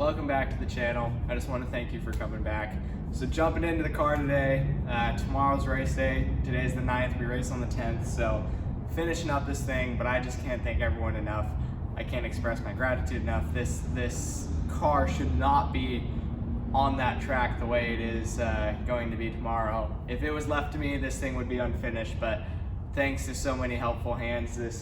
welcome back to the channel. I just want to thank you for coming back. So jumping into the car today, tomorrow's race day. Today's the 9th, we race on the 10th, so finishing up this thing, but I just can't thank everyone enough. I can't express my gratitude enough. This car should not be on that track the way it is going to be tomorrow. If it was left to me, this thing would be unfinished, but thanks to so many helpful hands, this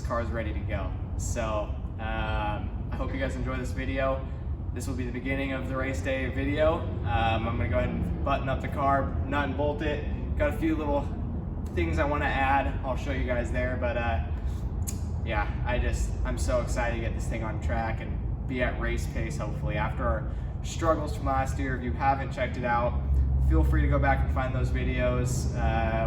car is ready to go. So I hope you guys enjoy this video. This will be the beginning of the race day video. I'm gonna go ahead and button up the car, nut and bolt it. Got a few little things I want to add. I'll show you guys there, but yeah, I'm so excited to get this thing on track and be at race pace, hopefully. After our struggles from last year, if you haven't checked it out, feel free to go back and find those videos.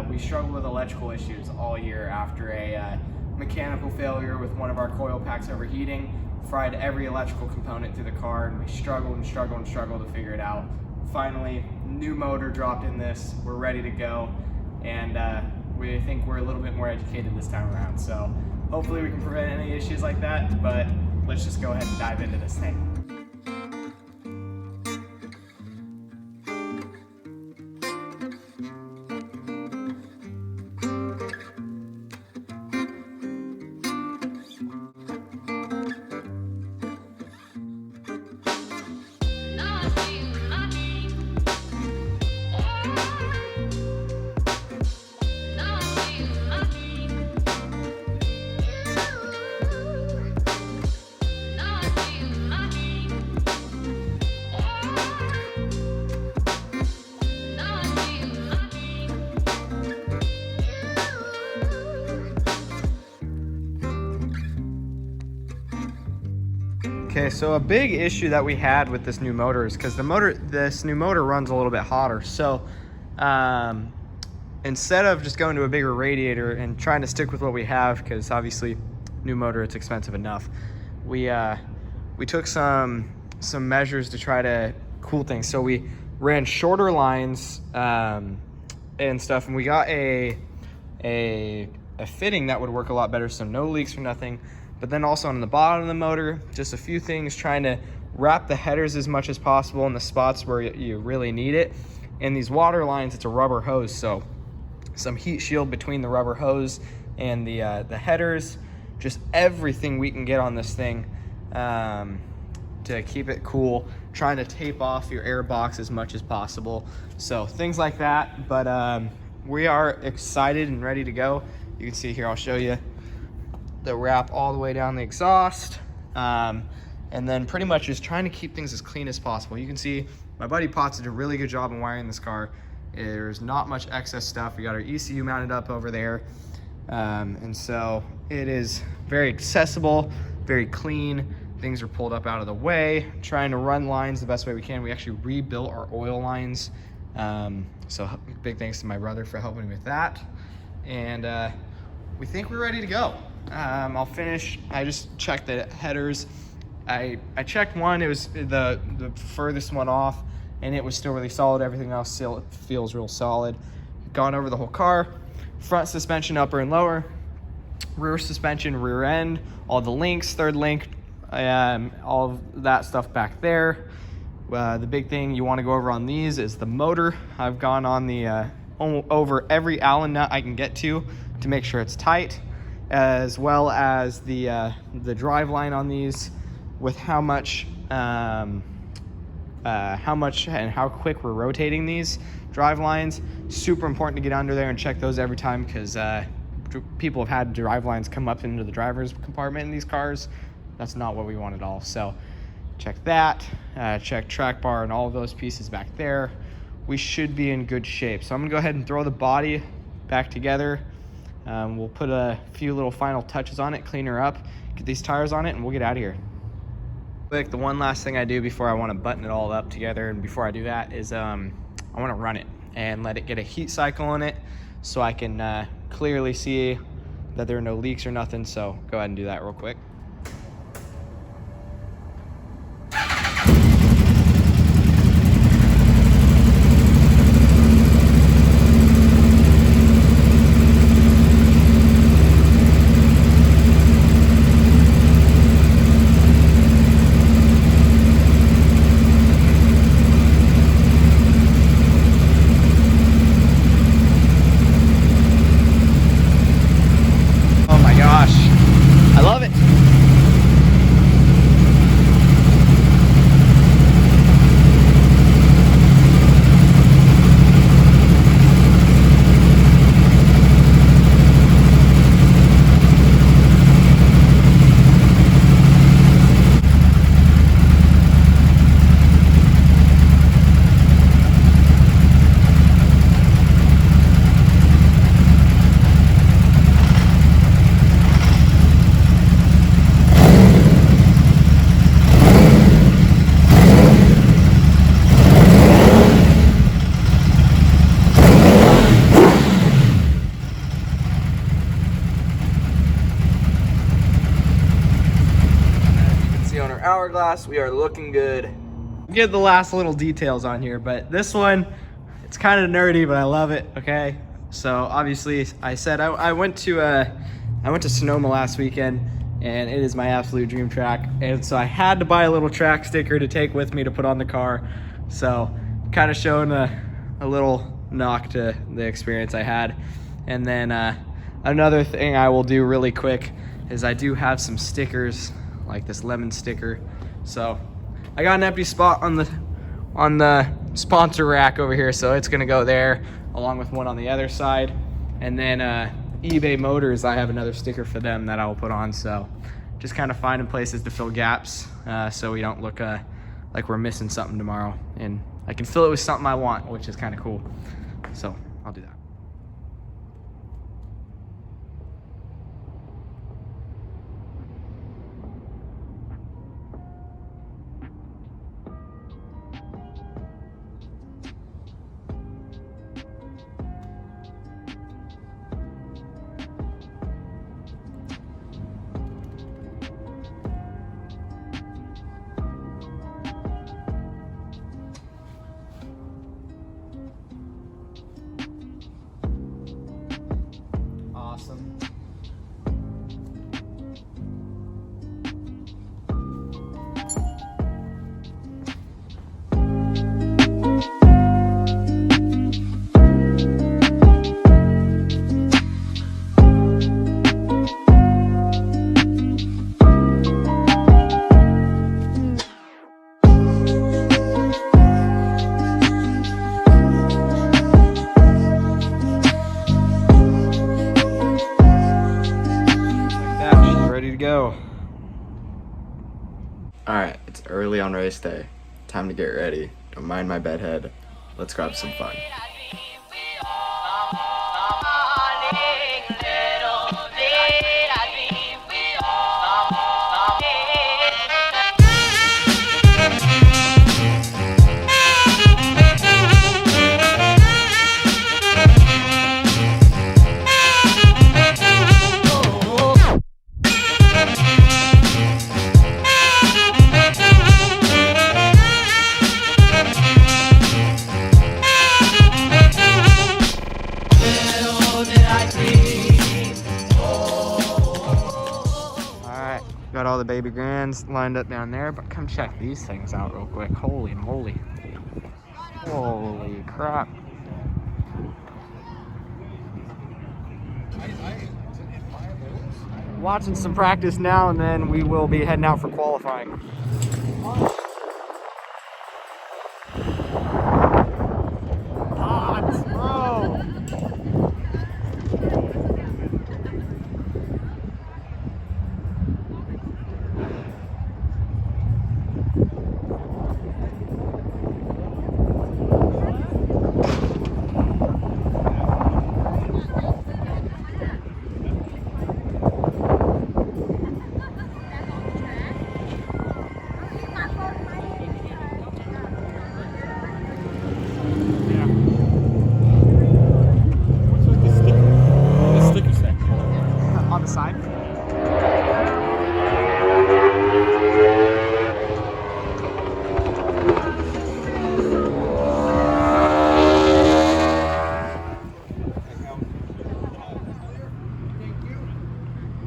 We struggled with electrical issues all year after a mechanical failure with one of our coil packs overheating. Fried every electrical component through the car, and we struggled to figure it out. Finally, new motor dropped in this. We're ready to go, and we think we're a little bit more educated this time around. So hopefully we can prevent any issues like that, but let's just go ahead and dive into this thing. Okay, so a big issue that we had with this new motor is because this new motor runs a little bit hotter. So instead of just going to a bigger radiator and trying to stick with what we have, because obviously new motor, it's expensive enough, we took some measures to try to cool things. So we ran shorter lines and stuff, and we got a fitting that would work a lot better, so no leaks or nothing. But then also on the bottom of the motor, just a few things, trying to wrap the headers as much as possible in the spots where you really need it. And these water lines, it's a rubber hose, so some heat shield between the rubber hose and the headers, just everything we can get on this thing to keep it cool, trying to tape off your air box as much as possible. So things like that, but we are excited and ready to go. You can see here, I'll show you the wrap all the way down the exhaust, and then pretty much just trying to keep things as clean as possible. You can see my buddy Potts did a really good job in wiring this car. There's not much excess stuff. We got our ECU mounted up over there, and so it is very accessible, very clean. Things are pulled up out of the way, trying to run lines the best way we can. We actually rebuilt our oil lines, so big thanks to my brother for helping me with that, and we think we're ready to go. I'll finish. I just checked the headers. I checked one, it was the furthest one off, and it was still really solid. Everything else still feels real solid. Gone over the whole car, front suspension, upper and lower, rear suspension, rear end, all the links, third link, all of that stuff back there. The big thing you want to go over on these is the motor. I've gone on the over every Allen nut I can get to make sure it's tight, as well as the drive line on these, with how much and how quick we're rotating these drive lines. Super important to get under there and check those every time, because people have had drive lines come up into the driver's compartment in these cars. That's not what we want at all. So check that, check track bar and all of those pieces back there. We should be in good shape. So I'm gonna go ahead and throw the body back together. We'll put a few little final touches on it, clean her up, get these tires on it, and we'll get out of here. The one last thing I do before I want to button it all up together, and before I do that, is I want to run it and let it get a heat cycle on it so I can clearly see that there are no leaks or nothing. So go ahead and do that real quick. glass. We are looking good. Get the last little details on here, but this one, it's kind of nerdy, but I love it. Okay, so obviously I said I went to Sonoma last weekend, and it is my absolute dream track, and so I had to buy a little track sticker to take with me to put on the car. So kind of showing a little knock to the experience I had. And then another thing I will do really quick is I do have some stickers, like this lemon sticker. So I got an empty spot on the sponsor rack over here, so it's gonna go there along with one on the other side. And then eBay Motors, I have another sticker for them that I will put on. So just kind of finding places to fill gaps so we don't look like we're missing something tomorrow, and I can fill it with something I want, which is kind of cool. So I'll do that. Awesome. Ready to go. All right, it's early on race day. Time to get ready. Don't mind my bedhead. Let's grab some fun. Got all the baby grands lined up down there, but come check these things out real quick. Holy moly. Holy crap. Watching some practice now, and then we will be heading out for qualifying. On the side.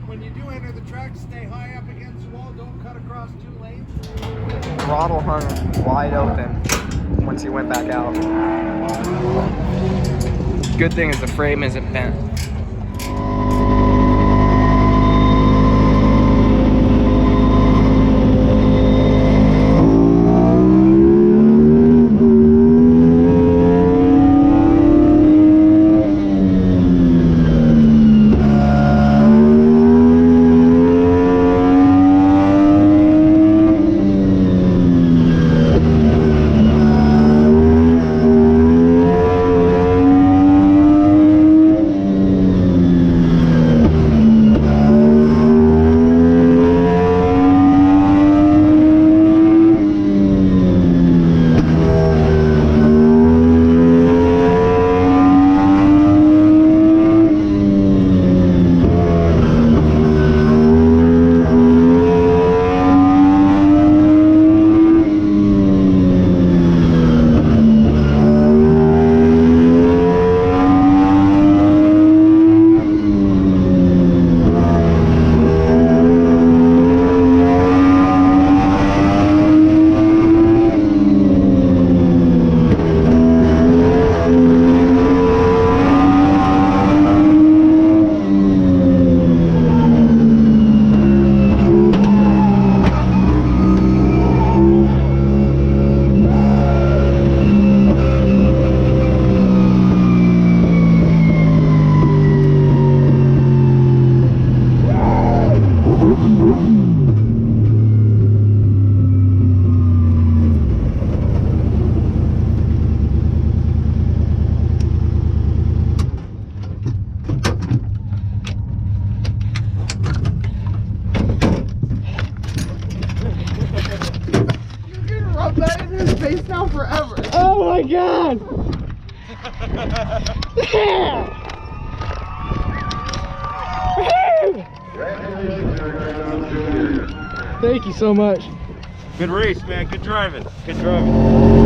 When you do enter the track, stay high up against the wall. Don't cut across 2 lanes. Throttle hung wide open once he went back out. Good thing is the frame isn't bent. forever. Oh my god! Yeah! Thank you so much. Good race, man. Good driving. Good driving.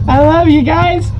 I love you guys.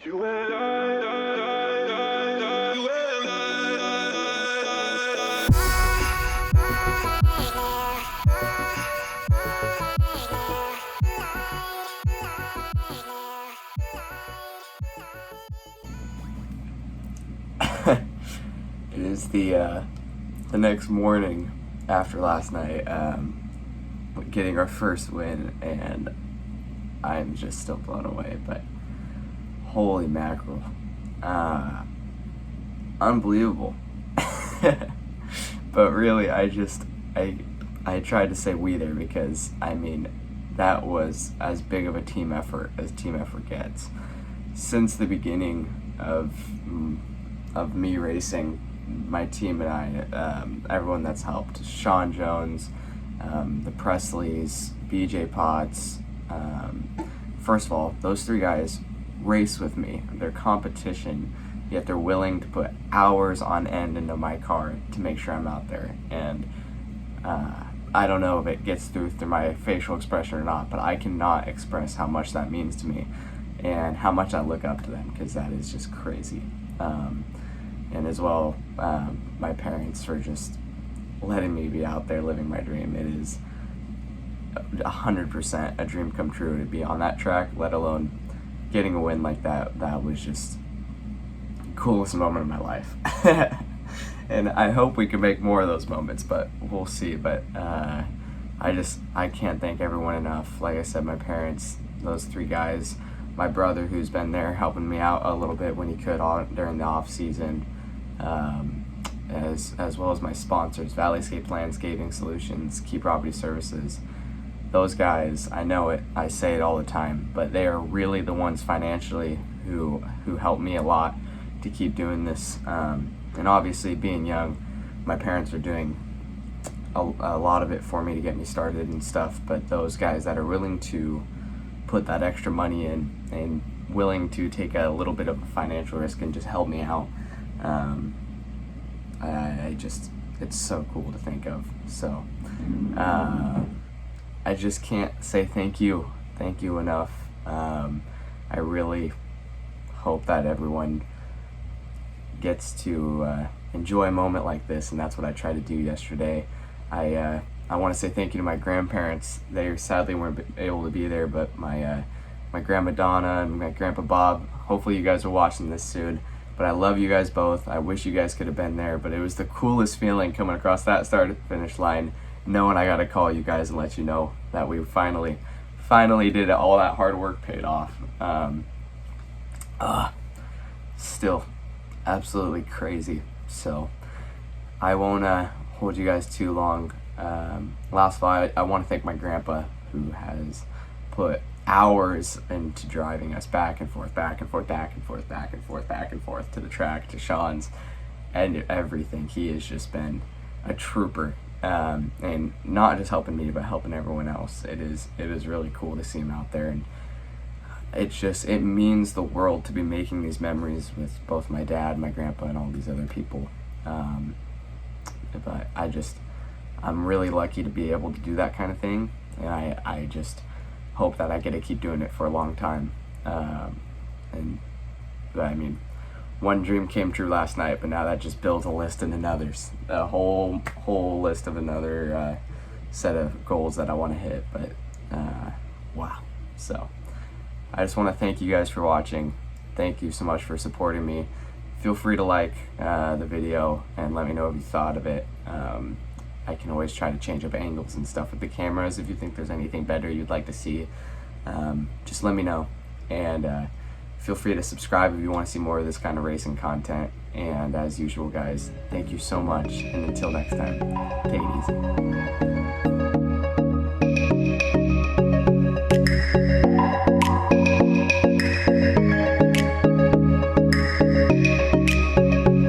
It is the next morning after last night, getting our first win, and I'm just still blown away. But holy mackerel, unbelievable. But really, I tried to say we there because I mean that was as big of a team effort as team effort gets. Since the beginning of me racing, my team and I, everyone that's helped, Sean Jones, the Presleys, BJ Potts, first of all, those three guys race with me. They're competition, yet they're willing to put hours on end into my car to make sure I'm out there. And I don't know if it gets through my facial expression or not, but I cannot express how much that means to me and how much I look up to them, because that is just crazy. And as well, my parents for just letting me be out there living my dream. It is 100% a dream come true to be on that track, let alone getting a win like that. That was just the coolest moment of my life. And I hope we can make more of those moments, but we'll see. But I can't thank everyone enough. Like I said, my parents, those three guys, my brother who's been there helping me out a little bit when he could during the off season, as well as my sponsors, Valleyscape Landscaping Solutions, Key Property Services. Those guys, I know it, I say it all the time, but they are really the ones financially who helped me a lot to keep doing this. And obviously, being young, my parents are doing a lot of it for me to get me started and stuff, but those guys that are willing to put that extra money in and willing to take a little bit of a financial risk and just help me out, it's so cool to think of. So I just can't say thank you enough. I really hope that everyone gets to enjoy a moment like this, and that's what I tried to do yesterday. I want to say thank you to my grandparents. They sadly weren't able to be there, but my grandma Donna and my grandpa Bob, hopefully you guys are watching this soon. But I love you guys both. I wish you guys could have been there, but it was the coolest feeling coming across that start-finish line, knowing I got to call you guys and let you know that we finally did it. All that hard work paid off. Still absolutely crazy. So I won't hold you guys too long. Last of all, I want to thank my grandpa, who has put hours into driving us back and forth to the track, to Sean's, and everything. He has just been a trooper, and not just helping me, but helping everyone else. It is really cool to see him out there, and it means the world to be making these memories with both my dad, my grandpa, and all these other people. But I'm really lucky to be able to do that kind of thing, and I just hope that I get to keep doing it for a long time. And I mean, one dream came true last night, but now that just builds a list into others, a whole list of another set of goals that I want to hit. But wow. So I just want to thank you guys for watching. Thank you so much for supporting me. Feel free to like the video and let me know what you thought of it. I can always try to change up angles and stuff with the cameras. If you think there's anything better you'd like to see, just let me know. And feel free to subscribe if you want to see more of this kind of racing content. And as usual, guys, thank you so much. And until next time, take it easy.